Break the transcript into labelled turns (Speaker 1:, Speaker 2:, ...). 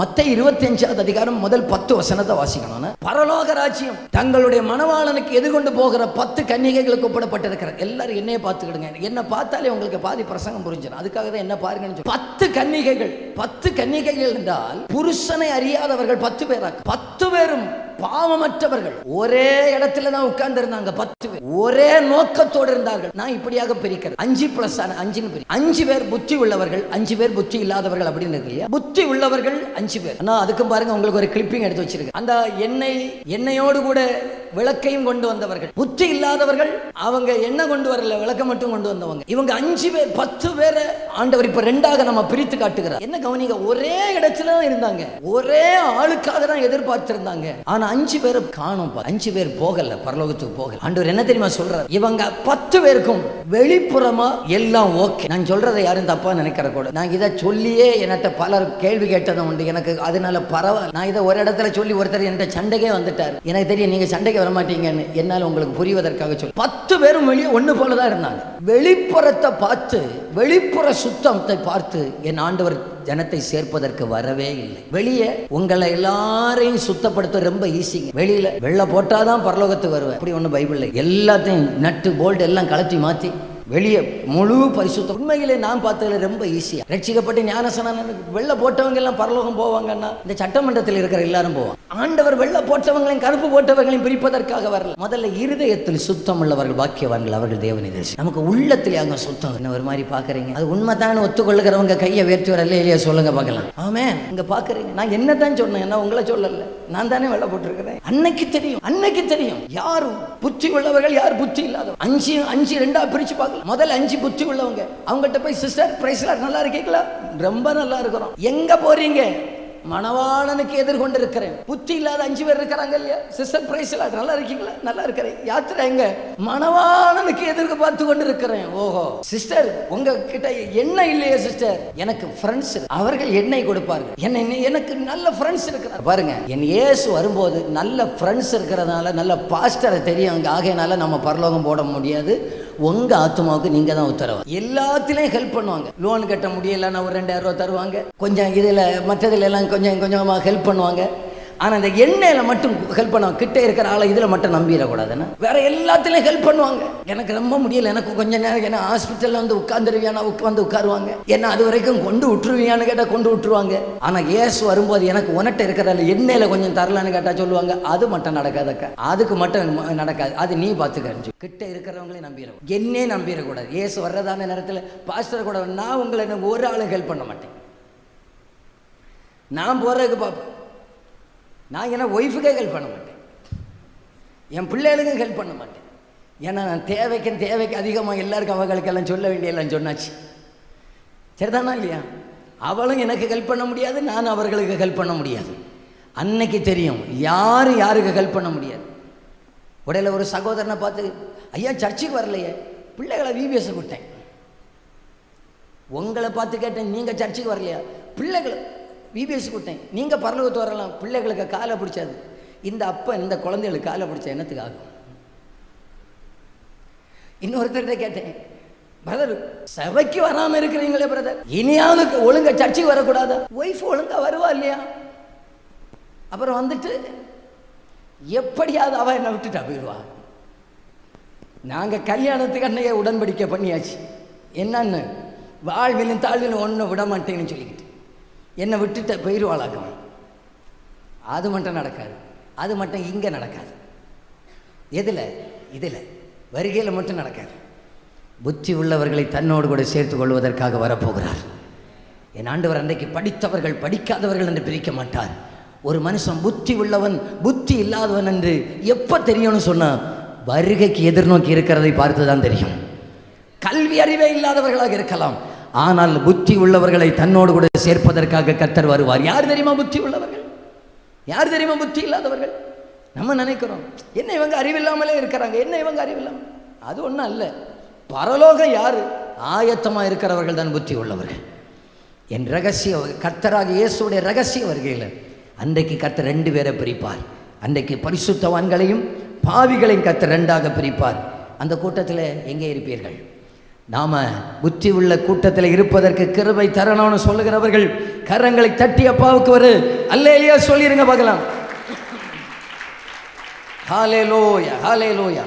Speaker 1: மத்தேயு 25வது அதிகாரம் முதல் 10 வசனத்தை வாசிக்கணும். பரலோக ராஜ்யம் தங்களுடைய மணவாளனுக்கு எதிர்கொண்டு போகிற 10 கன்னிகைகளுக்கு ஒப்பிடப்பட்டிருக்கிறது. எல்லாரும் என்னையே பார்த்துக்கிடுங்க. என்ன பார்த்தாலே உங்களுக்கு பாதி பிரசங்கம் புரிஞ்சிடும். அதுக்காக தான் என்ன பாருங்கன்னு 10 கன்னிகைகள். 10 கன்னிகைகள் என்றால் புருஷனை அறியாதவர்கள் 10 பேராக. 10 பேரும் பாவமற்றவர்கள். ஒரே இடத்துல தான் உட்கார்ந்து இருந்தாங்க. 10 பேர் ஒரே நோக்கத்தோடு இருந்தார்கள். நான் இப்படியாக பிரிக்கிறேன். 5 + 5 5 பேர் புத்தி உள்ளவர்கள், 5 பேர் புத்தி இல்லாதவர்கள் அப்படின்னு இருக்கு இல்லையா? புத்தி உள்ளவர்கள் 5 பேர். ஆனா அதுக்கும் பாருங்க, உங்களுக்கு ஒரு கிளிப்பிங் எடுத்து வச்சிருக்கேன். அந்த எண்ணெயோடு கூட விளக்கையும் கொண்டு வந்தவர்கள். புத்தி இல்லாதவர்கள் அவங்க எண்ணெய் கொண்டு வரல, விளக்க மட்டும் கொண்டு வந்தவங்க. இவங்க 5 பேர். 10 பேரை ஆண்டவர் இப்ப 2ஆக நம்ம பிரித்து காட்டுகிறார். என்ன கவனிங்க, ஒரே இடத்துல தான் இருந்தாங்க, ஒரே ஆளுக்காக தான் எதிர்பார்த்திருந்தாங்க. ஆனா 5 பேர் காணோம். 5 பேர் போகல, பரலோகத்துக்கு போகல. ஆண்டவர் என்ன தெரியுமா சொல்றார்? இவங்க 10 பேருக்கும் வெளிப்புறமா எல்லாம் ஓகே. நான் சொல்றதை யாரும் தப்பா நினைக்கிற கூட. நான் இதை சொல்லியே என்கிட்ட பலர் கேள்வி கேட்டதும் உண்டு. எனக்கு அதனால பரவாயில்ல. நான் இதை ஒரு இடத்துல சொல்லி ஒருத்தர் என்கிட்ட சண்டைக்கே வந்துட்டார். எனக்கு தெரியும் நீங்க சண்டைக்கு வரமாட்டீங்கன்னு. என்னால் உங்களுக்கு புரிவதற்காக சொல்லி 10 பேரும் வெளியே ஒன்று போலதான் இருந்தாங்க. வெளிப்புறத்தை பார்த்து, வெளிப்புற சுத்தத்தை பார்த்து என் ஆண்டவர் ஜனத்தை சேர்ப்பதற்கு வரவே இல்லை. வெளியே உங்களை எல்லாரையும் சுத்தப்படுத்த ரொம்ப ஈஸிங்க. வெளியில வெள்ளை போட்டாதான் பரலோகத்துக்கு வருவேன் அப்படி ஒண்ணு பைபிள்ல. எல்லாத்தையும் நட்டு போல்ட் எல்லாம் கலத்தி மாத்தி வெளியே முழு பரிசுத்தம். உண்மையிலே நான் பார்த்ததுல ரொம்ப ஈஸியா ரட்சிக்கப்பட்டு ஞானஸ்நானம் வெள்ளை போட்டவங்க எல்லாம் பரலோகம் போவாங்கன்னா இந்த சட்டமன்றத்தில் இருக்கிற எல்லாரும் போவாங்க. ஆண்டவர் வெள்ளை போட்டவங்களையும் கருப்பு போட்டவர்களையும் பிரிப்பதற்காக வரல. முதல்ல இருதயத்தில் சுத்தம் உள்ளவர்கள் பாக்கியவான்கள், அவர்கள் தேவனை தரிசி. நமக்கு உள்ளத்திலே அங்க சுத்தம். என்ன ஒரு மாதிரி பாக்குறீங்க? அது உண்மைதான் ஒத்துக்கொள்ளுகிறவங்க கையை வேர்த்து வரல இல்லையா சொல்லுங்க பார்க்கலாம். ஆமென். இங்க பாக்குறீங்க, நான் என்னதான் சொன்னேன், என்ன உங்களை சொல்லல. நான் தானே வெள்ளை போட்டிருக்கிறேன். அன்னைக்கு தெரியும் யார் புத்தி உள்ளவர்கள் யார் புத்தி இல்லாதவங்க. 5 2ஆ பிரிச்சு பார்க்கலாம். முதல்ல 5 புத்தி உள்ளவங்க. அவங்ககிட்ட போய் சிஸ்டர் பிரைஸ் லார்ட் நல்லா இருக்கீங்களா? ரொம்ப நல்லா இருக்கிறோம். எங்க போறீங்க? மணவாளனுக்கு எதிர்கொண்டு இருக்கிறேன். புத்தி இல்லாத 5 பேர் இருக்கிறாங்க இல்லையா? சிஸ்டர் பிரைஸ் லார்ட் நல்லா இருக்கீங்களா? நல்லா இருக்கிறேன். யாத்திரை எங்க? மணவாளனுக்கு எதிர்க்க பார்த்து கொண்டு இருக்கிறேன். ஓஹோ சிஸ்டர், உங்க கிட்ட எண்ணெய் இல்லையா சிஸ்டர்? எனக்கு ஃப்ரெண்ட்ஸ், அவர்கள் எண்ணெய் கொடுப்பார்கள். எனக்கு நல்ல ஃப்ரெண்ட்ஸ் இருக்கிறார். பாருங்க, என் இயேசு வரும்போது நல்ல ஃப்ரெண்ட்ஸ் இருக்கிறதுனால, நல்ல பாஸ்டரை தெரியும் அங்க. ஆகையினால நம்ம பரலோகம் போட முடியாது. உங்க ஆத்மாவுக்கு நீங்க தான் உத்தரவு. எல்லாத்திலையும் ஹெல்ப் பண்ணுவாங்க. லோன் கட்ட முடியலன்னா ஒரு 2000 ரூபா தருவாங்க. கொஞ்சம் இதுல மற்றதுல எல்லாம் கொஞ்சமா ஹெல்ப் பண்ணுவாங்க. ஆனா இந்த எண்ணெயில மட்டும் ஹெல்ப் பண்ணுவாங்க. கிட்ட இருக்கிற ஆளை இதுல மட்டும் நம்பிடக்கூடாதுன்னா வேற எல்லாத்திலையும் ஹெல்ப் பண்ணுவாங்க. எனக்கு ரொம்ப முடியல, எனக்கு கொஞ்ச நேரம் என்ன ஹாஸ்பிட்டல்ல வந்து உட்கார்ந்துருவியானா வந்து உட்காருவாங்க. என்ன அது வரைக்கும் கொண்டு விட்டுருவியான்னு கேட்டா கொண்டு விட்டுருவாங்க. ஆனா இயேசு வரும்போது எனக்கு உனட்ட இருக்கிறதுல எண்ணெயில கொஞ்சம் தரலான்னு கேட்டா சொல்லுவாங்க, அது மட்டும் நடக்காதக்கா, அதுக்கு மட்டும் நடக்காது, அது நீ பார்த்துக்க. கிட்ட இருக்கிறவங்களே நம்பிடும், என்னே நம்பிடக்கூடாது. இயேசு வர்றதான நேரத்தில் பாஸ்டர் கூட நான் உங்களை ஒரு ஆளும் ஹெல்ப் பண்ண மாட்டேன். நான் போறதுக்கு பார்ப்பேன். நான் என்ன ஒய்ஃபுக்கே ஹெல்ப் பண்ண மாட்டேன், என் பிள்ளைகளுக்கும் ஹெல்ப் பண்ண மாட்டேன். ஏன்னா நான் தேவைக்கு அதிகமாக எல்லாருக்கும் அவங்களுக்கெல்லாம் சொல்ல வேண்டியெல்லாம் சொன்னாச்சு. சரிதானா இல்லையா? அவளும் எனக்கு ஹெல்ப் பண்ண முடியாது, நான் அவர்களுக்கு ஹெல்ப் பண்ண முடியாது. அன்னைக்கு தெரியும் யாருக்கு ஹெல்ப் பண்ண முடியாது. உடையில ஒரு சகோதரனை பார்த்து, ஐயா சர்ச்சுக்கு வரலையே, பிள்ளைகளை விபிஎஸ் விட்டேன். உங்களை பார்த்து கேட்டேன், நீங்கள் சர்ச்சுக்கு வரலையா? பிள்ளைகளை விபிஎஸ் விட்டேன். நீங்கள் பரலோகத்து வரலாம், பிள்ளைகளுக்கு காலை பிடிச்சாது. இந்த அப்பா இந்த குழந்தைகளுக்கு காலை பிடிச்ச என்னத்துக்கு ஆகும்? இன்னொருத்தர்கிட்ட கேட்டேன், பிரதர் சபைக்கு வராமல் இருக்கிறீங்களே பிரதர், இனியாவது ஒழுங்கா சர்ச்சுக்கு வரக்கூடாதா? ஒய்ஃப் ஒழுங்கா வருவா இல்லையா? அப்புறம் வந்துட்டு எப்படியாவது அவ என்னை விட்டுட்டா போயிடுவா. நாங்கள் கல்யாணத்துக்கு அன்னையே உடன்படிக்கை பண்ணியாச்சு. என்னன்னு, வாழ்விலும் தாழ்விலும் ஒன்றும் விட மாட்டேன்னு சொல்லிக்கிட்டு என்னை விட்டுட்ட போயிடுவாளாக்கும். அது மட்டும் நடக்காது, அது மட்டும் இங்கே நடக்காது. இதில் வருகையில் மட்டும் நடக்காது. புத்தி உள்ளவர்களை தன்னோடு கூட சேர்த்து கொள்வதற்காக வரப்போகிறார். என் ஆண்டவர் அன்றைக்கு படித்தவர்கள் படிக்காதவர்கள் என்று பிரிக்க மாட்டார். ஒரு மனுஷன் புத்தி உள்ளவன் புத்தி இல்லாதவன் என்று எப்போ தெரியும்னு சொன்னால், வருகைக்கு எதிர்நோக்கி இருக்கிறதை பார்த்து தான் தெரியும். கல்வி அறிவே இல்லாதவர்களாக இருக்கலாம், ஆனால் புத்தி உள்ளவர்களை தன்னோடு கூட சேர்ப்பதற்காக கர்த்தர் வருவார். யார் தெரியுமா புத்தி உள்ளவர்கள்? யார் தெரியுமா புத்தி இல்லாதவர்கள்? நம்ம நினைக்கிறோம் என்ன இவங்க அறிவில்லாமலே இருக்கிறாங்க, என்ன இவங்க அறிவில்லாமல். அது ஒன்றும் அல்ல. பரலோகம் யாரு? ஆயத்தமாக இருக்கிறவர்கள் தான் புத்தி உள்ளவர்கள். என் ரகசிய கர்த்தராக இயேசுடைய ரகசிய வருகையில் அன்றைக்கு கர்த்தர் 2 பேரை பிரிப்பார். அன்றைக்கு பரிசுத்தவான்களையும் பாவிகளையும் கர்த்தர் 2ஆக பிரிப்பார். அந்த கூட்டத்தில் எங்கே இருப்பீர்கள்? நாம புத்தி உள்ள கூட்டத்தில் இருப்பதற்கு கிருபை தரணும்னு சொல்லுகிறவர்கள் கரங்களை தட்டி அப்பாவுக்கு ஒரு அல்லேலூயா சொல்லிருங்க பார்க்கலாம். ஹல்லேலூயா, ஹல்லேலூயா.